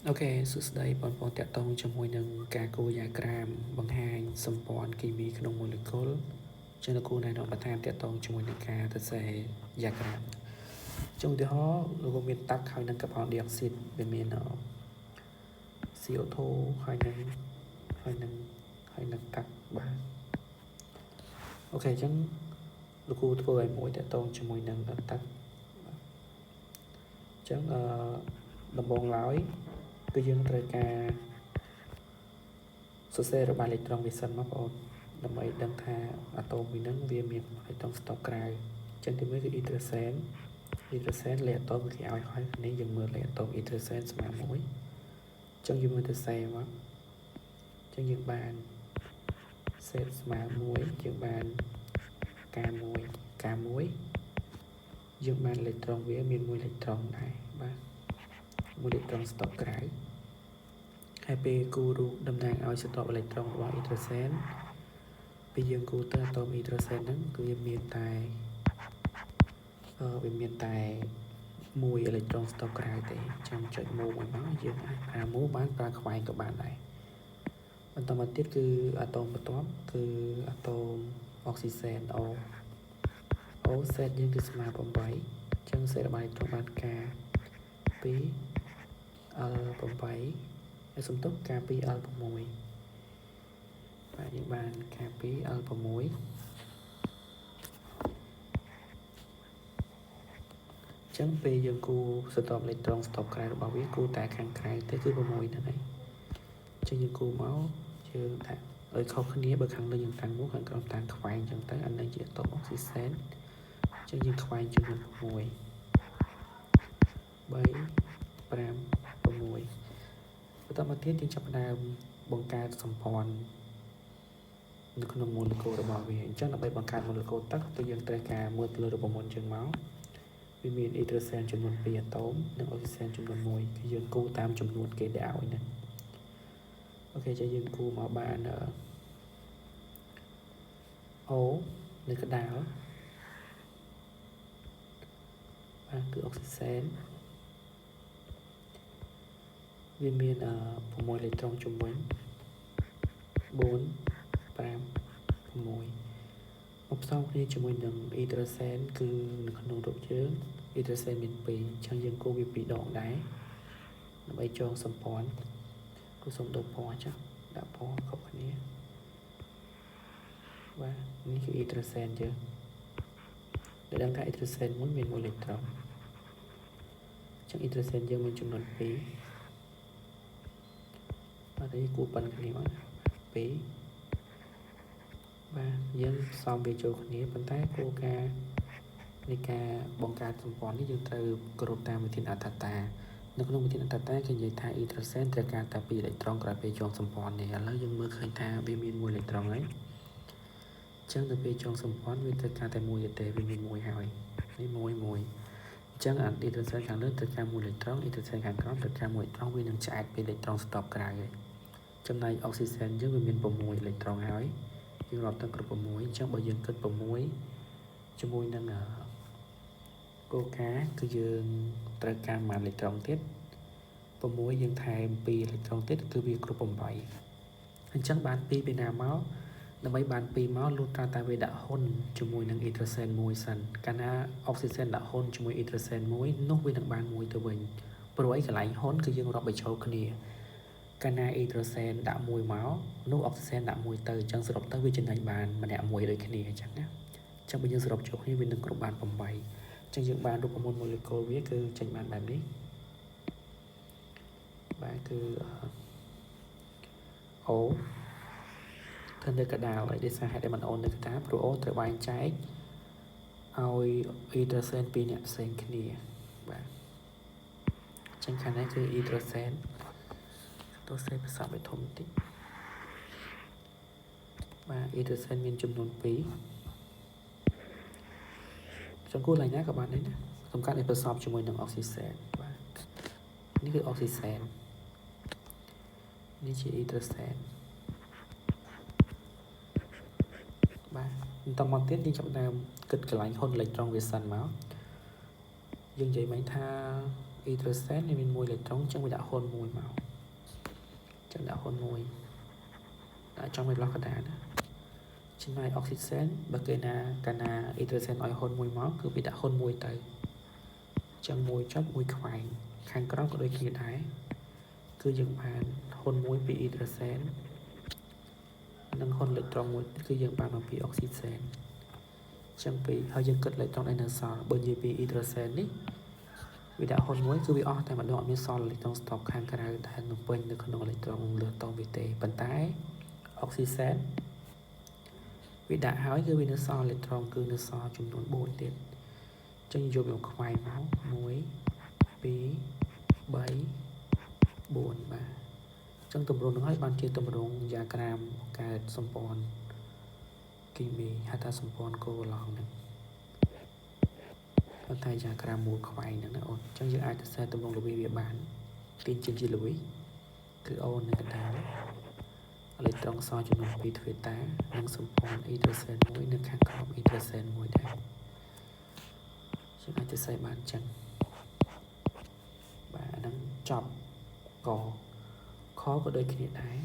អូខេសួស្តីបងប្អូនតាក់ទងជាមួយនឹងការគូយ៉ាក្រាមបង្ហាញសម្ព័ន្ធគីមីក្នុងម៉ូលេគុលចឹងលោកគ្រូណែនាំបន្ថែមតាក់ទងជាមួយនឹងការសរសេរយ៉ាក្រាមចុងឧទាហរណ៍លោកគ្រូមានតាក់ហើយនឹងកាបូនឌីអុកស៊ីតវាមាន CO2 ហើយនឹងតាក់បាទអូខេអញ្ចឹងលោកគ្រូធ្វើឲ្យមួយតាក់ទងជាមួយនឹងតាក់អញ្ចឹងដំបូងឡើយគឺយើងត្រូវការសរសេររបស់អេឡិចត្រូនវាសិនមកបងប្អូនដើម្បីដឹងថាអាតូមមួយហ្នឹងវាមានអេឡិចត្រូនស្តុបក្រៅអញ្ចឹងទីមួយគឺអ៊ីដ្រូសែនលេខអាតូមគេឲ្យហើយនេះយើងមើលលេខអាតូមអ៊ីដ្រូសែនស្មើ1អញ្ចឹងយើងមើលទៅសេមកអញ្ចឹងយើងបានសេស្មើ1យើងបានK1យើងបានអេឡិចត្រូនវាមាន1អេឡិចត្រូនដែរបាទ1អេឡិចត្រូនស្តុបក្រៅហើយពេលគូរូបតំណាងឲ្យស្តុបអេឡិចត្រូនរបស់អ៊ីដ្រូសែនពេលយើងគូទៅអាតូមអ៊ីដ្រូសែនហ្នឹងគឺវាមានតែ1អេឡិចត្រូនស្តុបក្រៅទេអញ្ចឹងចុចមូមួយមកយើងអាចប្រើមូបានប្រើខ្វែងក៏បានដែរបន្តមកទៀតគឺអាតូមបន្ទាប់គឺអាតូមអុកស៊ីសែន O set យើងគឺស្មើ8អញ្ចឹងសេរបស់អេឡិចត្រូនបាន K2 L8 ហើយសំទុះ K2 L6 បាទយើងបាន K2 L6 ចឹងពេលយើងគូសតបអេឡិចត្រូនស្តុបក្រៅរបស់វាគូតែខាងក្រៅទេគឺ6ហ្នឹងហើយចឹងយើងគូមកយើងថាឲ្យខុសគ្នាបើខាងលើយើងតាំងមកខាងក្រោមតាំងខ្វែងចឹងទៅអានេះជាអាតូមអុកស៊ីសែនចឹងយើងខ្វែងចំនួន6 3 5 6បន្តមកទៀតយើងចាប់ផ្ដើមបង្កើតសម្ព័ន្ធនៅក្នុងម៉ូលេគុលរបស់វាអញ្ចឹងដើម្បីបង្កើតម៉ូលេគុលទឹកគឺយើងត្រូវការមើលទៅលើរូបមន្តចឹងមកវាមានអ៊ីដ្រូសែនចំនួន2អាតូមនិងអុកស៊ីសែនចំនួន1គឺយើងគូតាមចំនួនគេដែលឲ្យហ្នឹងអូខេចាយើងគូមកបានO នៅកណ្ដាលបាទគឺអុកស៊ីសែនវាមាន6អេឡិចត្រូនជំវិញ4 5 6មកផ្សំគ្នាជាមួយនឹងអ៊ីដ្រូសែនគឺនៅក្នុងរូបយើងអ៊ីដ្រូសែនមាន2អញ្ចឹងយើងគូវា2ដងដែរដើម្បីចងសម្ព័ន្ធគូសុំដូរពណ៌ចា៎ដាក់ពណ៌ខុសគ្នាបាទនេះគឺអ៊ីដ្រូសែនយើងដែលដឹងថាអ៊ីដ្រូសែនមួយមាន1អេឡិចត្រូនអញ្ចឹងអ៊ីដ្រូសែនយើងមានចំនួន2បាទនេះគូប៉ុនគ្នាមក2បាទយើងផ្សំវាចូលគ្នាប៉ុន្តែគោលការណ៍នៃការបង្កើតសម្ព័ន្ធនេះយើងត្រូវគោរពតាមវិធានអត្ថតានៅក្នុងវិធានអត្ថតាគេនិយាយថាអ៊ីដ្រូសែនត្រូវការតែ2អេឡិចត្រូនក្រោយពេលចងសម្ព័ន្ធនេះឥឡូវយើងមើលឃើញថាវាមាន1អេឡិចត្រូនហើយអញ្ចឹងទៅពេលចងសម្ព័ន្ធវាត្រូវការតែ1ទេវាមាន1ហើយនេះ1អញ្ចឹងអាអ៊ីដ្រូសែនខាងលើត្រូវការ1អេឡិចត្រូនអ៊ីដ្រូសែនខាងក្រោមត្រូវការ1អេឡិចត្រុនវានឹងឆ្អែតពីអេឡិចត្រុនស្តុបក្រៅហើយចំណែកអុកស៊ីសែនយើងវាមាន6អេឡិចត្រុនហើយយើងរាប់ទៅគ្រប់6អញ្ចឹងបើយើងគិត6ជាមួយនឹងគោលការណ៍គឺយើងត្រូវការ1អេឡិចត្រុនទៀត6យើងថែម2អេឡិចត្រុនទៀតគឺវាគ្រប់8អញ្ចឹងបាន2ពីណាមកដើម្បីបាន2មកលុះត្រាតែវាដាក់ហ៊ុនជាមួយនឹងអ៊ីដ្រូសែន1សិនកាលណាអុកស៊ីសែនដាក់ហ៊ុនជាមួយអ៊ីដ្រូសែន1នោះវានឹងបាន1ទៅវិញព្រោះអីកន្លែងហ៊ុនគឺយើងរាប់បញ្ចូលគ្នាកាលណាអ៊ីដ្រូសែនដាក់1មកនោះអុកស៊ីសែនដាក់1ទៅអញ្ចឹងសរុបទៅវាចំណេញបានម្នាក់1ដូចគ្នាអញ្ចឹងណាអញ្ចឹងបើយើងសរុបចូលគ្នាវានឹងគ្រប់បាន8អញ្ចឹងយើងបានរូបមន្តម៉ូលេគុលវាគឺចេញបានបែបនេះបាទគឺ O ទៅនៅកណ្ដាលហើយដោយសារហេតុដែលมันអូននៅកណ្ដាលព្រោះ O ត្រូវបែងចែកឲ្យអ៊ីដ្រូសែន2នាក់ផ្សេងគ្នាបាទអញ្ចឹងខាងនេះគឺអ៊ីដ្រូសែនទោះសេភាសាឲ្យធំបន្តិចបាទអ៊ីដ្រូសែនមានចំនួន2ចង្កូតឡើងណាក៏បានដែរណាសំខាន់ឲ្យប្រសពជាមួយនឹងអុកស៊ីសែនបាទនេះគឺអុកស៊ីសែននេះជាអ៊ីដ្រូសែនបាទបន្តមកទៀតយើងចាប់ផ្ដើមគិតកន្លែងហ៊ុនអេឡិចត្រុនវាសិនមកយើងនិយាយមិញថា hydrogen នេះមាន1អេឡិចត្រូនចឹងវាដាក់ហ៊ុន1មកចឹងដាក់ហ៊ុន1ដាក់ចំវាលោះកណ្ដាលណាចំណែក oxygen បើគេណាកាលណា hydrogen ឲ្យហ៊ុន1មកគឺវាដាក់ហ៊ុន1ទៅចឹង1ចុច1ខ្វែងខាងក្រោមក៏ដូចគ្នាដែរគឺយើងបានហ៊ុន1ពី hydrogen និងហ៊ុនអេឡិចត្រូន1គឺយើងបានមកពី oxygen ចឹងពីហើយយើងគិតអេឡិចត្រូនឯនៅសល់បើនិយាយពី hydrogen នេះវាដាក់ហ៊ុន1គឺវាអស់តែម្ដងអត់មានសល់អេឡិចត្រូនស្តុកខាងក្រៅដែលនៅពេញនៅក្នុងអេឡិចត្រូនលើតង់វាទេប៉ុន្តែ oxygen វាដាក់ហើយគឺវានៅសល់អេឡិចត្រូនគឺនៅសល់ចំនួន4ទៀតចឹងយកវាខ្វែងមក1 2 3 4បាទចឹងទម្រង់នឹងហើយបានជាទម្រង់យ៉ាក្រាមកើតសម្ព័ន្ធគីមីហៅថាសម្ព័ន្ធកូវឡង់ហ្នឹងប៉ុន្តែយ៉ាក្រាមមូលខ្វែងហ្នឹងណាអូនចឹងយើងអាចសរសេរទម្រង់ល្វីវាបានទាញជាជាល្វីគឺអូននៅកណ្ដាលអេឡិចត្រូនសល់ចំនួន2ទ្វេតានិងសម្ព័ន្ធ hydrogen 1នៅខាងក្រោម hydrogen 1ដែរយើងអាចសរសេរបានចឹងបាទអាហ្នឹងចប់កខក៏ដូចគ្នាដែរ